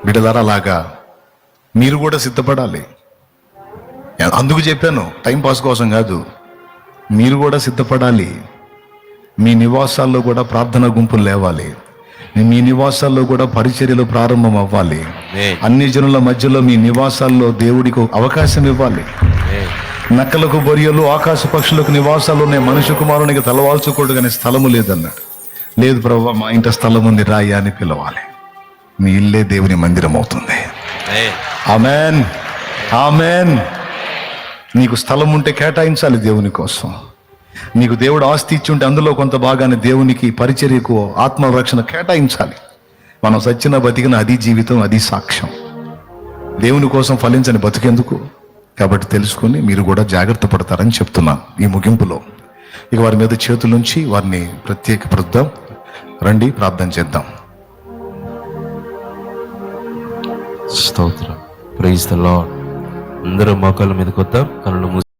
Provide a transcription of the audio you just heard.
బిడ్డలారా, అలాగా మీరు కూడా సిద్ధపడాలి. అందుకు చెప్పాను, టైంపాస్ కోసం కాదు. మీరు కూడా సిద్ధపడాలి. మీ నివాసాల్లో కూడా ప్రార్థనా గుంపులు లేవాలి. మీ నివాసాల్లో కూడా పరిచర్యలు ప్రారంభం అవ్వాలి. అన్ని జనుల మధ్యలో మీ నివాసాల్లో దేవుడికి అవకాశం ఇవ్వాలి. నక్కలకు, బొరియలు, ఆకాశ పక్షులకు నివాసాలు ఉన్నాయి, మనుష్య కుమారునికి తలవాల్చుకోడు కానీ స్థలము లేదన్నాడు. లేదు ప్రభు, మా ఇంట స్థలం ఉంది, రాయ్యా అని పిలవాలి. మీ ఇల్లే దేవుని మందిరం అవుతుంది. ఆమేన్, ఆమేన్. నీకు స్థలం ఉంటే కేటాయించాలి దేవుని కోసం. నీకు దేవుడు ఆస్తి ఇచ్చి ఉంటే అందులో కొంత భాగాన్ని దేవునికి, పరిచర్యకు, ఆత్మరక్షణ కేటాయించాలి. మనం సచ్చిన బతికిన అది జీవితం, అది సాక్ష్యం. దేవుని కోసం ఫలించని బతికెందుకు? కాబట్టి తెలుసుకుని మీరు కూడా జాగ్రత్త పడతారని చెప్తున్నాను ఈ ముగింపులో. ఇక వారి మీద చేతులుంచి వారిని ప్రత్యేకపరుద్దాం. రండి, ప్రార్థన చేద్దాం. స్తోత్రం. Praise the lord. అందరూ మోకాళ్ళ మీదకి వద్దాం. కళ్ళు